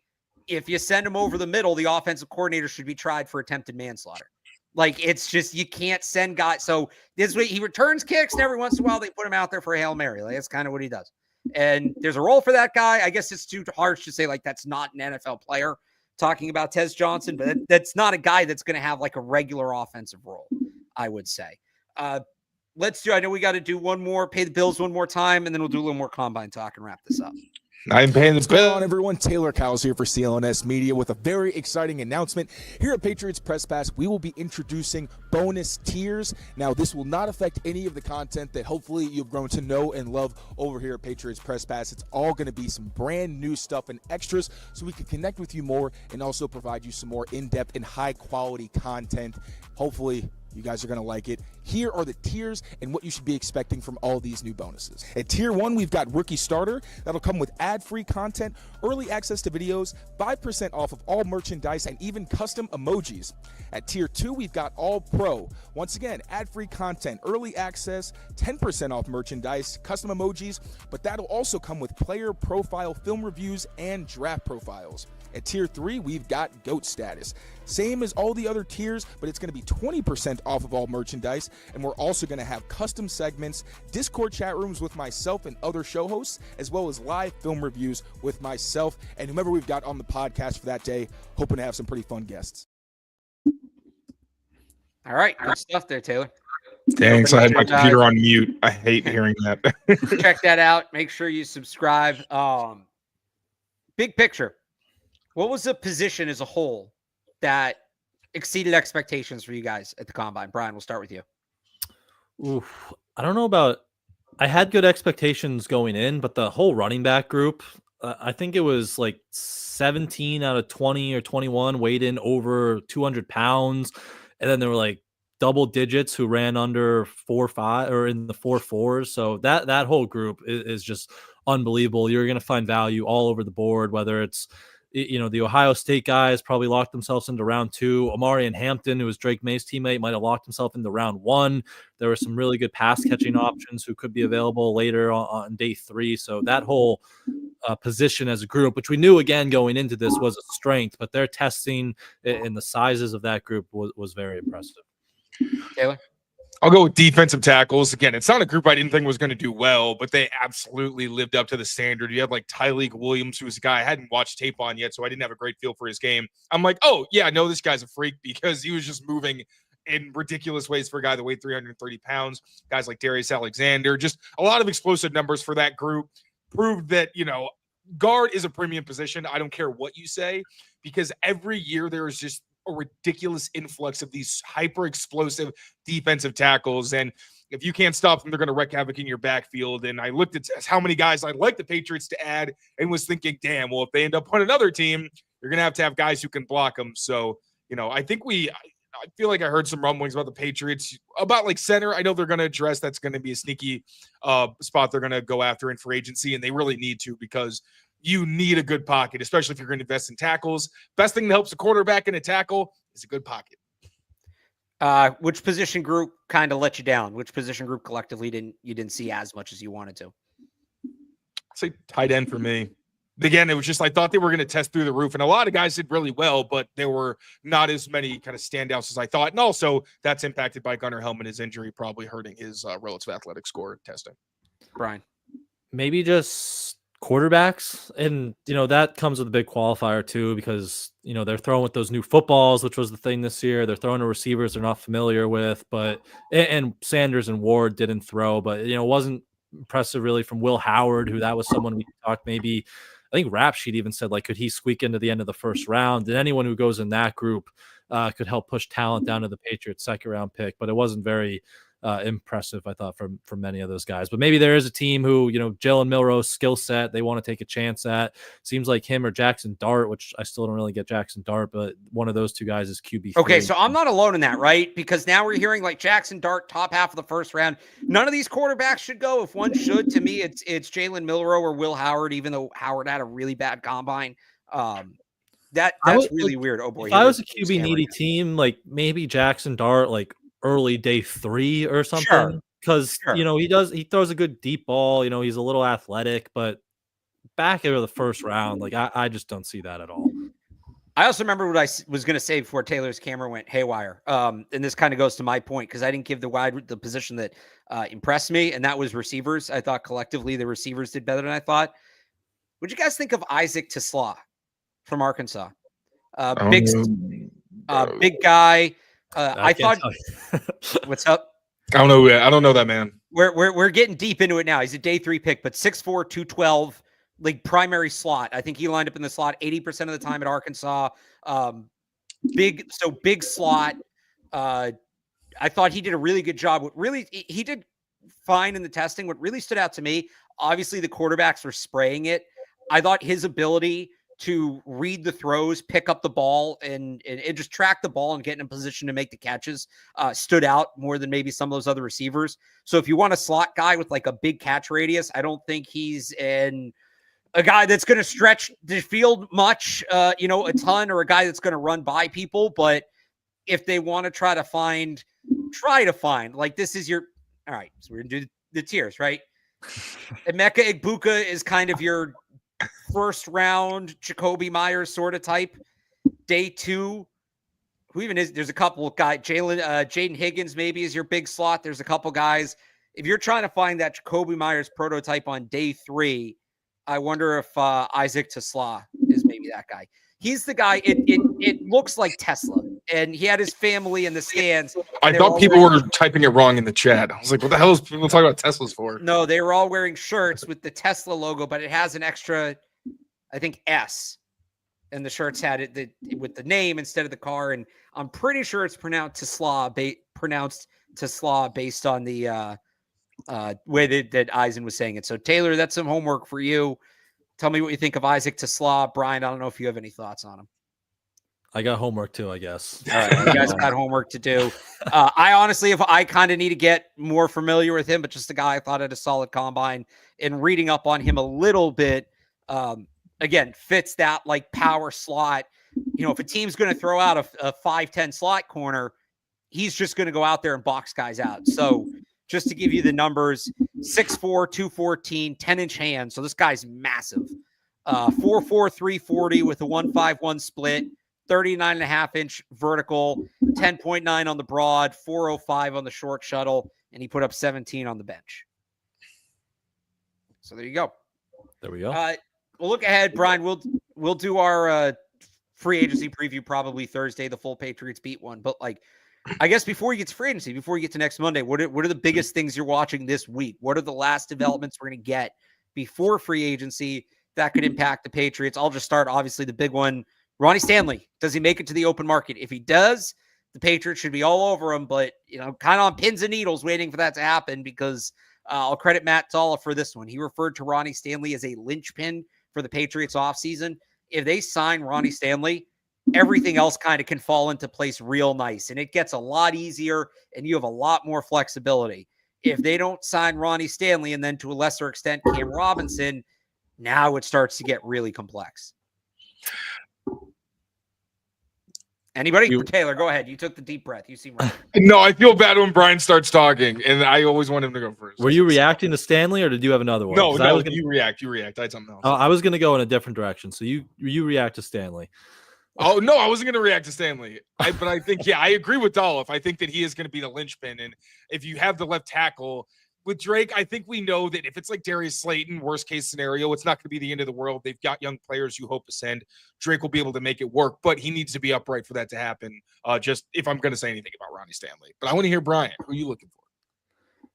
If you send him over the middle, the offensive coordinator should be tried for attempted manslaughter. Like, it's just, you can't send guys. So this way he returns kicks, and every once in a while they put him out there for a Hail Mary. Like, that's kind of what he does. And there's a role for that guy. I guess it's too harsh to say like that's not an NFL player talking about Tez Johnson, but that's not a guy that's going to have like a regular offensive role, I would say. I know we got to do one more, pay the bills one more time, and then we'll do a little more combine talk and wrap this up. I'm paying this bill. What's going on, everyone? Taylor Cowles here for CLNS Media with a very exciting announcement. Here at Patriots Press Pass, we will be introducing bonus tiers. Now, this will not affect any of the content that hopefully you've grown to know and love over here at Patriots Press Pass. It's all going to be some brand new stuff and extras so we can connect with you more and also provide you some more in-depth and high-quality content. Hopefully, you guys are going to like it. Here are the tiers and what you should be expecting from all these new bonuses. At Tier 1, we've got Rookie Starter. That'll come with ad-free content, early access to videos, 5% off of all merchandise, and even custom emojis. At Tier 2, we've got All Pro. Once again, ad-free content, early access, 10% off merchandise, custom emojis, but that'll also come with player profile film reviews and draft profiles. At tier 3, we've got GOAT status. Same as all the other tiers, but it's going to be 20% off of all merchandise, and we're also going to have custom segments, Discord chat rooms with myself and other show hosts, as well as live film reviews with myself and whomever we've got on the podcast for that day. Hoping to have some pretty fun guests. All right, good stuff there, Taylor. Thanks. I had my computer on mute. I hate hearing that. Check that out. Make sure you subscribe. Big picture. What was the position as a whole that exceeded expectations for you guys at the Combine? Brian, we'll start with you. Oof, I don't know about. I had good expectations going in, but the whole running back group, I think it was like 17 out of 20 or 21 weighed in over 200 pounds. And then there were like double digits who ran under 4.5 or in the 4.4s. So that whole group is just unbelievable. You're going to find value all over the board, whether it's, the Ohio State guys probably locked themselves into round 2. Amari and Hampton, who was Drake May's teammate, might have locked himself into round 1. There were some really good pass catching options who could be available later on day 3. So that whole position as a group, which we knew again going into this was a strength, but their testing and the sizes of that group was very impressive. Taylor? I'll go with defensive tackles. Again, it's not a group I didn't think was going to do well, but they absolutely lived up to the standard. You had like Tyleek Williams, who's a guy I hadn't watched tape on yet, so I didn't have a great feel for his game. I'm like, oh, yeah, no, this guy's a freak because he was just moving in ridiculous ways for a guy that weighed 330 pounds. Guys like Darius Alexander, just a lot of explosive numbers for that group. Proved that, guard is a premium position. I don't care what you say, because every year there is just a ridiculous influx of these hyper explosive defensive tackles. And if you can't stop them, they're going to wreak havoc in your backfield. And I looked at how many guys I'd like the Patriots to add and was thinking, damn, well, if they end up on another team, you're going to have guys who can block them. So, I think I feel like I heard some rumblings about the Patriots about like center. I know they're going to address that's going to be a sneaky spot they're going to go after in free agency, and they really need to, because you need a good pocket, especially if you're going to invest in tackles. Best thing that helps a quarterback in a tackle is a good pocket. Which position group kind of let you down? Which position group collectively you didn't see as much as you wanted to? I'd say tight end for me. Again, it was just I thought they were going to test through the roof, and a lot of guys did really well, but there were not as many kind of standouts as I thought. And also, that's impacted by Gunnar Helm and his injury, probably hurting his relative athletic score testing. Brian, maybe just quarterbacks, and that comes with a big qualifier too, because they're throwing with those new footballs, which was the thing this year. They're throwing to receivers they're not familiar with, and Sanders and Ward didn't throw, but it wasn't impressive really from Will Howard, who that was someone we talked maybe. I think Rap Sheet even said, like, could he squeak into the end of the first round? And anyone who goes in that group could help push talent down to the Patriots' second round pick. But it wasn't very impressive, I thought, from many of those guys. But maybe there is a team who, Jalen Milroe's skill set, they want to take a chance at. Seems like him or Jackson Dart, which I still don't really get Jackson Dart, but one of those two guys is QB3. Okay, so I'm not alone in that, right? Because now we're hearing like Jackson Dart, top half of the first round. None of these quarterbacks should go. If one should, to me, it's Jalen Milroe or Will Howard, even though Howard had a really bad combine. That's really weird. Oh boy. If I was a QB needy team, like maybe Jackson Dart, like early day 3 or something, because he throws a good deep ball. He's a little athletic, but back into the first round, like I just don't see that at all. I also remember what I was going to say before Taylor's camera went haywire. And this kind of goes to my point, because I didn't give the position that impressed me, and that was receivers. I thought collectively the receivers did better than I thought. What'd you guys think of Isaac Tesla from Arkansas? Big guy. I thought. What's up? I don't know that man. We're getting deep into it now. He's a day 3 pick, but 6'4", 212, like primary slot. I think he lined up in the slot 80% of the time at Arkansas. Big slot. I thought he did a really good job. He did fine in the testing. What really stood out to me, obviously the quarterbacks were spraying it. I thought his ability to read the throws, pick up the ball, and just track the ball and get in a position to make the catches stood out more than maybe some of those other receivers. So if you want a slot guy with like a big catch radius, I don't think he's a guy that's going to stretch the field much, a ton, or a guy that's going to run by people. But if they want to try to find, like, this is your, all right, so we're going to do the tiers, right? Emeka Egbuka is kind of your first round Jacoby Myers sort of type. Day 2, who even is? There's a couple of guys. Jaden Higgins maybe is your big slot. There's a couple guys. If you're trying to find that Jacoby Myers prototype on day 3, I wonder if Isaac Tesla is maybe that guy. He's the guy. It looks like Tesla, and he had his family in the stands. I thought people were typing it wrong in the chat. I was like, what the hell is people talking about Teslas for? No, they were all wearing shirts with the Tesla logo, but it has an extra, I think, S. And the shirts had it with the name instead of the car. And I'm pretty sure it's pronounced Tesla based on the way that Eisen was saying it. So, Taylor, that's some homework for you. Tell me what you think of Isaac Tesla. Brian, I don't know if you have any thoughts on him. I got homework too, I guess. All right, you guys got homework to do. I honestly, if I kind of need to get more familiar with him, but just a guy I thought had a solid combine, and reading up on him a little bit, again, fits that like power slot. You know, if a team's going to throw out a 5'10" slot corner, he's just going to go out there and box guys out. So just to give you the numbers, 6'4", 214, 10-inch hands. So this guy's massive. 4'4", 340 with a 151 split, 39.5-inch vertical, 10.9 on the broad, 405 on the short shuttle, and he put up 17 on the bench. So there you go. There we go. We'll look ahead, Brian. We'll do our free agency preview probably Thursday, the full Patriots beat one. But like, I guess before you get to free agency, before you get to next Monday, what are the biggest things you're watching this week? What are the last developments we're going to get before free agency that could impact the Patriots? I'll just start, obviously, the big one. Ronnie Stanley, does he make it to the open market? If he does, the Patriots should be all over him, but, you know, kind of on pins and needles waiting for that to happen because I'll credit Matt Zolla for this one. He referred to Ronnie Stanley as a linchpin for the Patriots offseason. If they sign Ronnie Stanley, everything else kind of can fall into place real nice, and it gets a lot easier, and you have a lot more flexibility. If they don't sign Ronnie Stanley and then to a lesser extent Cam Robinson, now it starts to get really complex. Anybody? Taylor, go ahead. You took the deep breath. You seem right. No, I feel bad when Brian starts talking, and I always want him to go first. Were you reacting to Stanley, or did you have another one? No, you react. You react. I had something else. I was going to go in a different direction, so you react to Stanley. Oh, no, I wasn't going to react to Stanley. But I think, I agree with Dolph. I think that he is going to be the linchpin. And if you have the left tackle with Drake, I think we know that if it's like Darius Slayton, worst case scenario, it's not going to be the end of the world. They've got young players you hope ascend. Drake will be able to make it work, but he needs to be upright for that to happen. Just if I'm going to say anything about Ronnie Stanley. But I want to hear Brian. Who are you looking for?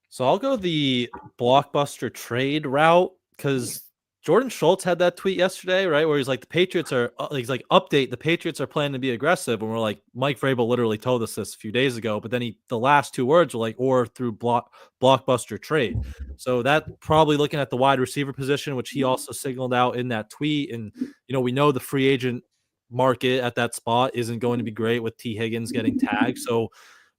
So I'll go the blockbuster trade route because Jordan Schultz had that tweet yesterday, right? Where he's like, the Patriots are, he's like, update, the Patriots are planning to be aggressive. And we're like, Mike Vrabel literally told us this a few days ago, but then the last two words were like, or through blockbuster trade. So that probably looking at the wide receiver position, which he also signaled out in that tweet. And, you know, we know the free agent market at that spot isn't going to be great with T. Higgins getting tagged. So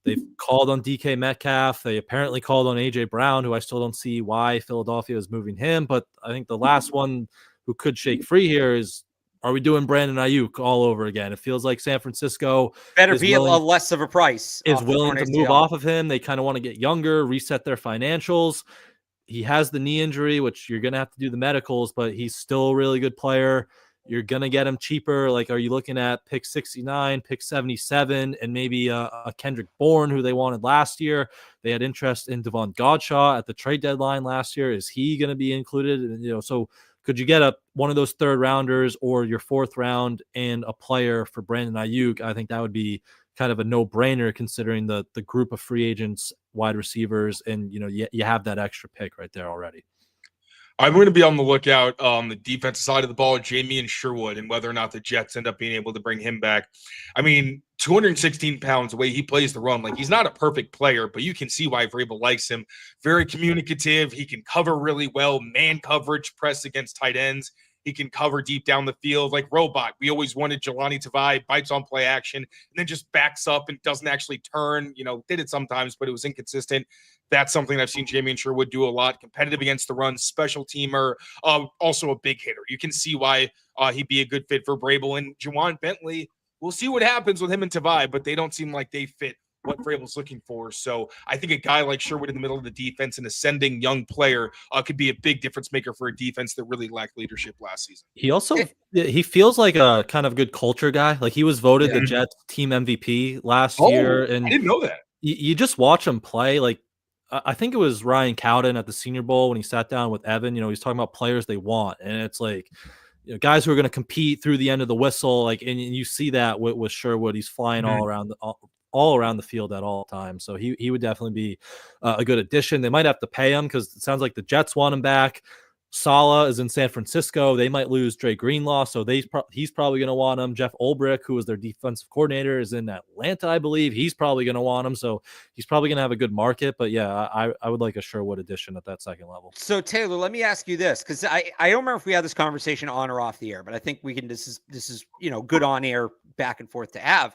they've called on DK Metcalf. They apparently called on AJ Brown, who I still don't see why Philadelphia is moving him. But I think the last one who could shake free here is, are we doing Brandon Ayuk all over again? It feels like San Francisco better be a less of a price. Is willing to move off of him. They kind of want to get younger, reset their financials. He has the knee injury, which you're going to have to do the medicals, but he's still a really good player. You're going to get him cheaper. Like, are you looking at pick 69, pick 77, and maybe a Kendrick Bourne, who they wanted last year? They had interest in Devon Godshaw at the trade deadline last year. Is he going to be included? And, you know, so could you get one of those third rounders or your fourth round and a player for Brandon Ayuk? I think that would be kind of a no-brainer considering the group of free agents, wide receivers, and, you know, you have that extra pick right there already. I'm going to be on the lookout on the defensive side of the ball, Jamie and Sherwood, and whether or not the Jets end up being able to bring him back. I mean, 216 pounds, the way he plays the run, like, he's not a perfect player, but you can see why Vrabel likes him. Very communicative. He can cover really well, man coverage, press against tight ends. He can cover deep down the field like robot. We always wanted Jelani Tavai, bites on play action, and then just backs up and doesn't actually turn. You know, did it sometimes, but it was inconsistent. That's something I've seen Jamie and Sherwood do a lot. Competitive against the run, special teamer, also a big hitter. You can see why he'd be a good fit for Vrabel. And Juwan Bentley, we'll see what happens with him and Tavai, but they don't seem like they fit what Vrabel's looking for. So I think a guy like Sherwood in the middle of the defense, an ascending young player, could be a big difference maker for a defense that really lacked leadership last season. He also he feels like a kind of good culture guy. Like he was voted the Jets team MVP last year, and I didn't know that. You just watch him play. Like I think it was Ryan Cowden at the Senior Bowl when he sat down with Evan. He's talking about players they want, and it's like guys who are going to compete through the end of the whistle. Like, and you see that with Sherwood, he's flying all around the field at all times. So he would definitely be a good addition. They might have to pay him because it sounds like the Jets want him back. Saleh is in San Francisco. They might lose Dre Greenlaw, so he's probably going to want him. Jeff Ulbrich, who was their defensive coordinator, is in Atlanta, I believe. He's probably going to want him, so he's probably going to have a good market. But yeah, I would like a Sherwood addition at that second level. So Taylor, let me ask you this, because I don't remember if we had this conversation on or off the air, but I think we can. This is good on air back and forth to have.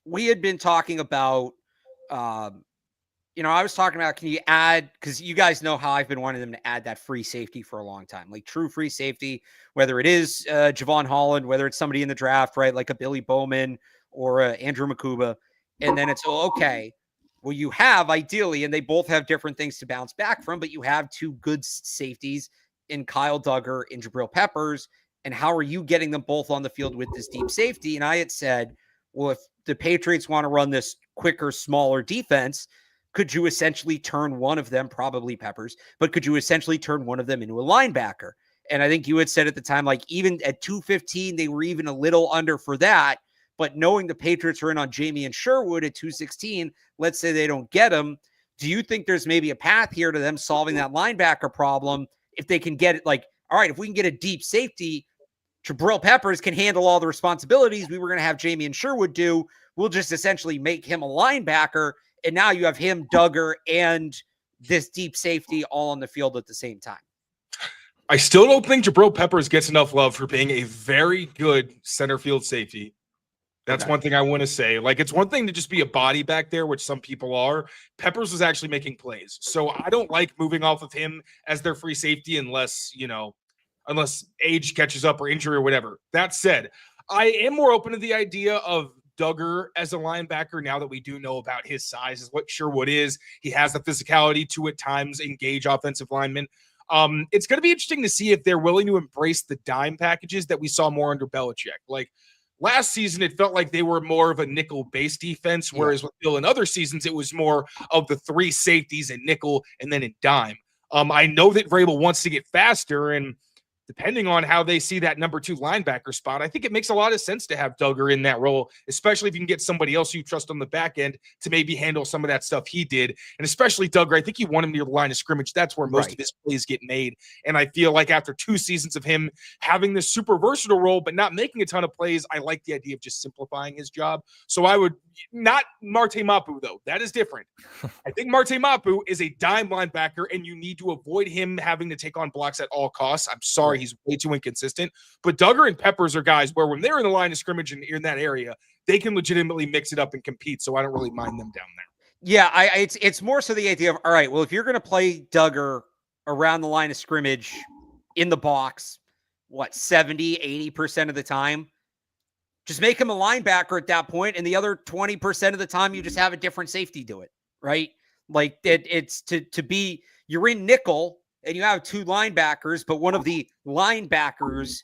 We had been talking about. I was talking about, can you add, because you guys know how I've been wanting them to add that free safety for a long time, like true free safety, whether it is Javon Holland, whether it's somebody in the draft, right, like a Billy Bowman or Andrew Makuba. And then it's, okay, well, you have ideally, and they both have different things to bounce back from, but you have two good safeties in Kyle Duggar and Jabril Peppers. And how are you getting them both on the field with this deep safety? And I had said, well, if the Patriots want to run this quicker, smaller defense, could you essentially turn one of them, probably Peppers, but could you essentially turn one of them into a linebacker? And I think you had said at the time, like even at 215, they were even a little under for that. But knowing the Patriots are in on Jamie and Sherwood at 216, let's say they don't get him. Do you think there's maybe a path here to them solving that linebacker problem if they can get it? Like, all right, if we can get a deep safety, Jabril Peppers can handle all the responsibilities we were going to have Jamie and Sherwood do. We'll just essentially make him a linebacker. And now you have him, Duggar, and this deep safety all on the field at the same time. I still don't think Jabril Peppers gets enough love for being a very good center field safety. That's one thing I want to say. Like, it's one thing to just be a body back there, which some people are. Peppers was actually making plays. So I don't like moving off of him as their free safety unless age catches up or injury or whatever. That said, I am more open to the idea of Duggar as a linebacker now that we do know about his size, is what Sherwood is. He has the physicality to at times engage offensive linemen. It's going to be interesting to see if they're willing to embrace the dime packages that we saw more under Belichick. Like last season, it felt like they were more of a nickel-based defense, whereas with Bill in other seasons, it was more of the three safeties in nickel and then in dime. I know that Vrabel wants to get faster, and depending on how they see that number 2 linebacker spot, I think it makes a lot of sense to have Duggar in that role, especially if you can get somebody else you trust on the back end to maybe handle some of that stuff he did. And especially Duggar, I think you want him near the line of scrimmage. That's where most of his plays get made. And I feel like after 2 seasons of him having this super versatile role, but not making a ton of plays, I like the idea of just simplifying his job. So I would not Marte Mapu, though. That is different. I think Marte Mapu is a dime linebacker, and you need to avoid him having to take on blocks at all costs. I'm sorry, he's way too inconsistent. But Duggar and Peppers are guys where when they're in the line of scrimmage and in that area, they can legitimately mix it up and compete. So I don't really mind them down there. Yeah, it's more so the idea of, all right, well, if you're going to play Duggar around the line of scrimmage in the box, 70, 80% of the time, just make him a linebacker at that point, and the other 20% of the time, you just have a different safety do it, right? Like it's to be, you're in nickel, and you have 2 linebackers, but one of the linebackers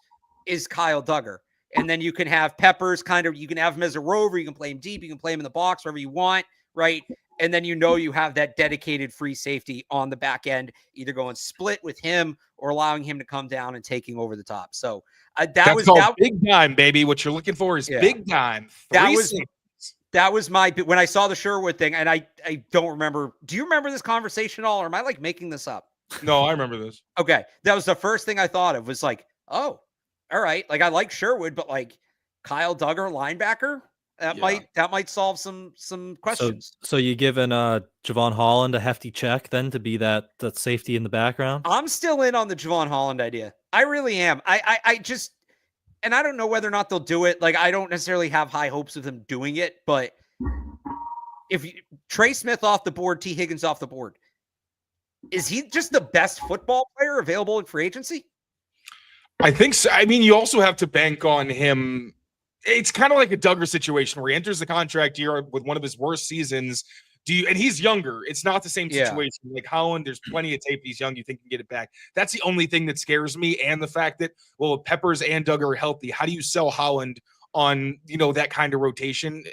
is Kyle Duggar. And then you can have Peppers you can have him as a rover, you can play him deep, you can play him in the box, wherever you want, right? And then you have that dedicated free safety on the back end, either going split with him or allowing him to come down and taking over the top. So that was big time, baby. What you're looking for is big time. That was my, when I saw the Sherwood thing, and I don't remember. Do you remember this conversation at all, or am I like making this up? No, I remember this. Okay. That was the first thing I thought of, was like, oh, all right. Like, I like Sherwood, but like Kyle Duggar linebacker, that might solve some questions. So you giving Javon Holland a hefty check then to be that safety in the background? I'm still in on the Javon Holland idea. I really am. I just, and I don't know whether or not they'll do it. Like, I don't necessarily have high hopes of them doing it, but if Trey Smith off the board, T. Higgins off the board, is he just the best football player available in free agency? I think so. I mean, you also have to bank on him it's kind of like a Duggar situation where he enters the contract year with one of his worst seasons. And he's younger. It's not the same situation. Like Holland, there's plenty of tape. He's young. You think you can get it back. That's the only thing that scares me. And the fact that, well, if Peppers and Duggar are healthy, how do you sell Holland on, that kind of rotation?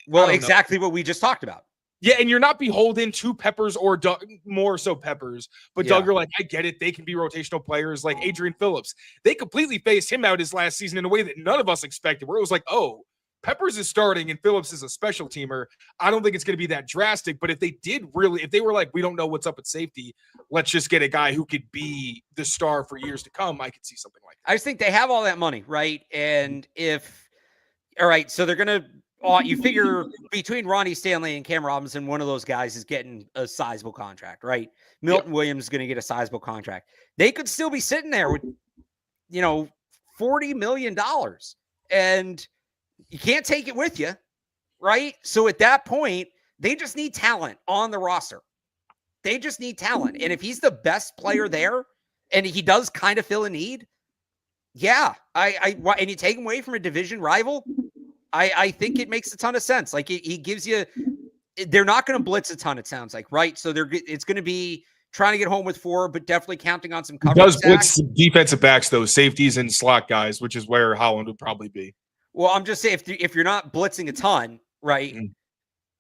Well, exactly what we just talked about. Yeah, and you're not beholden to Peppers or more so Peppers. But Duggar, like, I get it. They can be rotational players like Adrian Phillips. They completely phased him out his last season in a way that none of us expected, where it was like, oh, Peppers is starting and Phillips is a special teamer. I don't think it's going to be that drastic, but if they were like, we don't know what's up at safety, let's just get a guy who could be the star for years to come, I could see something like that. I just think they have all that money, right? And all right, so they're going to, you figure between Ronnie Stanley and Cam Robinson, one of those guys is getting a sizable contract, right? Milton Williams is going to get a sizable contract. They could still be sitting there with, $40 million. And you can't take it with you, right? So at that point, they just need talent on the roster. They just need talent. And if he's the best player there and he does kind of fill a need, and you take him away from a division rival, I think it makes a ton of sense. Like he gives you, they're not going to blitz a ton, it sounds like, right? So it's going to be trying to get home with 4, but definitely counting on some coverage. Does blitz defensive backs, though, safeties and slot guys, which is where Holland would probably be. Well, I'm just saying, if you're not blitzing a ton, right,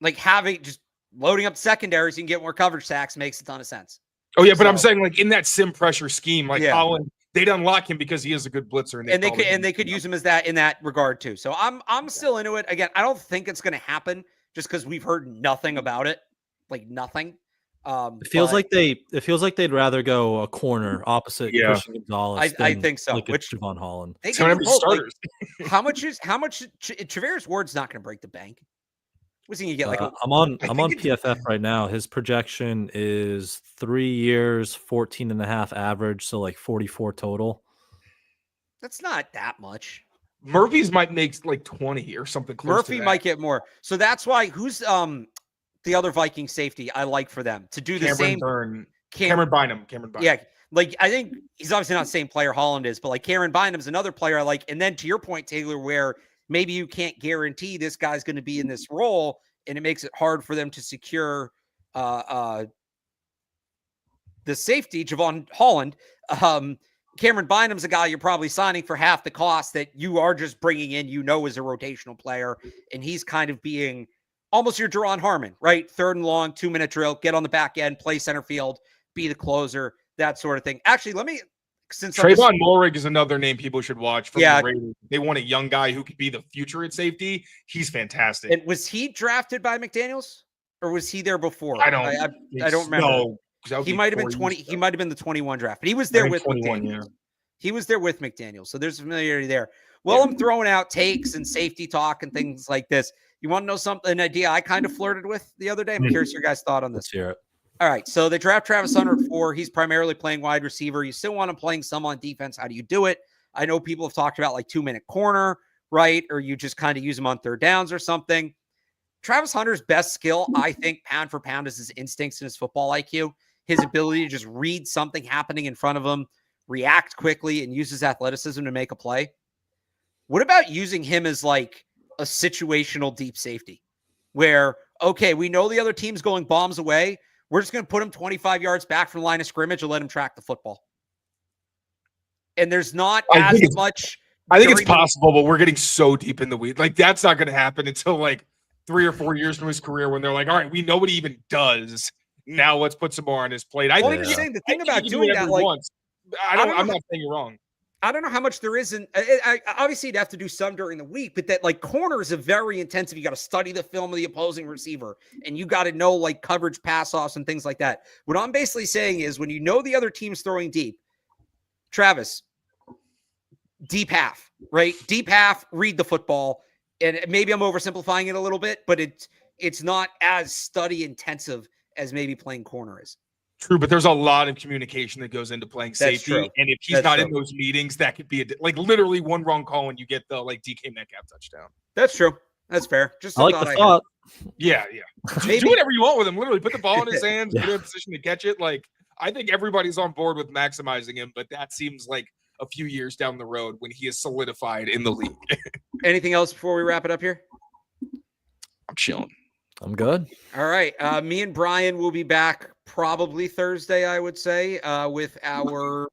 like just loading up secondaries, you can get more coverage sacks, makes a ton of sense. Oh, yeah, but I'm saying, like, in that sim pressure scheme, like Holland, they'd unlock him because he is a good blitzer. And they could use him as that in that regard, too. So I'm still into it. Again, I don't think it's going to happen just because we've heard nothing about it, like nothing. It feels like they'd rather go a corner opposite Christian Gonzalez. I think so. Like which Javon Holland? They can be starters. Like, how much Traveris Ward's not going to break the bank? What's he going to get? Like I'm on PFF right now. His projection is 3 years, 14.5 average, so like 44 total. That's not that much. Murphy's might make like 20 or something close Murphy to that. might get more. So that's why who's the other Viking safety I like for them to do the same. Cameron Bynum. Yeah. Like, I think he's obviously not the same player Holland is, but like Cameron Bynum's another player I like. And then to your point, Taylor, where maybe you can't guarantee this guy's going to be in this role and it makes it hard for them to secure the safety, Javon Holland. Cameron Bynum's a guy you're probably signing for half the cost that you are just bringing in, as a rotational player. And he's kind of being almost your Jerron Harmon, right? 3rd and long, 2-minute drill, get on the back end, play center field, be the closer, that sort of thing. Actually, since Trayvon Mulrig is another name people should watch from the Raiders. They want a young guy who could be the future at safety. He's fantastic. And was he drafted by McDaniels or was he there before? I don't remember. No, he might have been 20. He might have been the 21 draft, but he was there with McDaniels. Yeah. He was there with McDaniels. So there's familiarity there. Well, I'm throwing out takes and safety talk and things like this. You want to know an idea I kind of flirted with the other day? I'm curious your guys' thought on this. Let's hear it. All right, so they draft Travis Hunter at 4. He's primarily playing wide receiver. You still want him playing some on defense. How do you do it? I know people have talked about like 2-minute corner, right? Or you just kind of use him on 3rd downs or something. Travis Hunter's best skill, I think, pound for pound, is his instincts and his football IQ. His ability to just read something happening in front of him, react quickly, and use his athleticism to make a play. What about using him as like a situational deep safety where, okay, we know the other team's going bombs away. We're just going to put him 25 yards back from the line of scrimmage and let him track the football. And there's not as much. I think it's possible, but we're getting so deep in the weeds. Like, that's not going to happen until like 3 or 4 years from his career when they're like, all right, we know what he even does. Now let's put some more on his plate. I think the thing about doing that, like, I'm not saying you're wrong. I don't know how much there is in. Obviously, you'd have to do some during the week, but that like corners are very intensive. You got to study the film of the opposing receiver, and you got to know like coverage pass offs and things like that. What I'm basically saying is, when you know the other team's throwing deep, Travis, deep half, right? Deep half, read the football, and maybe I'm oversimplifying it a little bit, but it's not as study intensive as maybe playing corner is. True, but there's a lot of communication that goes into playing safety. And if he's not in those meetings, that could be like literally one wrong call and you get the like DK Metcalf touchdown. That's true. That's fair. Just I like the thought. Yeah. Do whatever you want with him. Literally put the ball in his hands, put him in a position to catch it. Like, I think everybody's on board with maximizing him, but that seems like a few years down the road when he is solidified in the league. Anything else before we wrap it up here? I'm chilling. I'm good. All right. Me and Brian will be back probably Thursday, I would say, with our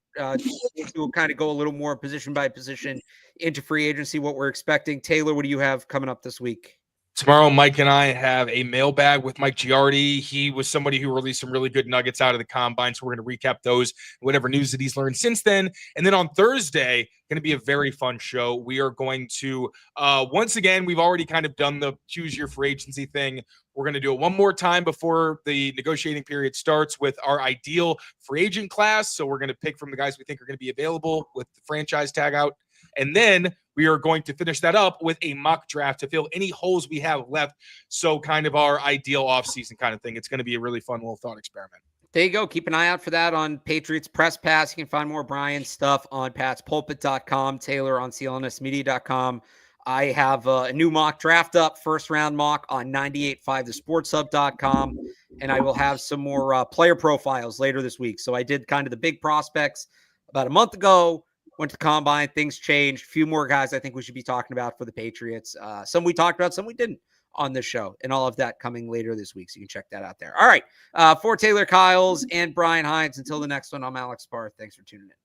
we'll kind of go a little more position by position into free agency, what we're expecting. Taylor, what do you have coming up this week? Tomorrow, Mike and I have a mailbag with Mike Giardi. He was somebody who released some really good nuggets out of the combine. So we're going to recap those, whatever news that he's learned since then. And then on Thursday, going to be a very fun show. We are going to, once again, we've already kind of done the choose your free agency thing. We're going to do it one more time before the negotiating period starts with our ideal free agent class. So we're going to pick from the guys we think are going to be available with the franchise tag out. And then we are going to finish that up with a mock draft to fill any holes we have left. So kind of our ideal offseason kind of thing. It's going to be a really fun little thought experiment. There you go. Keep an eye out for that on Patriots Press Pass. You can find more Brian stuff on patspulpit.com, Taylor on CLNSmedia.com. I have a new mock draft up, first round mock on 98.5thesportshub.com. And I will have some more player profiles later this week. So I did kind of the big prospects about a month ago. Went to the combine, things changed. A few more guys I think we should be talking about for the Patriots. Some we talked about, some we didn't on this show, and all of that coming later this week. So you can check that out there. All right. For Taylor Kyles and Brian Hines, until the next one, I'm Alex Barth. Thanks for tuning in.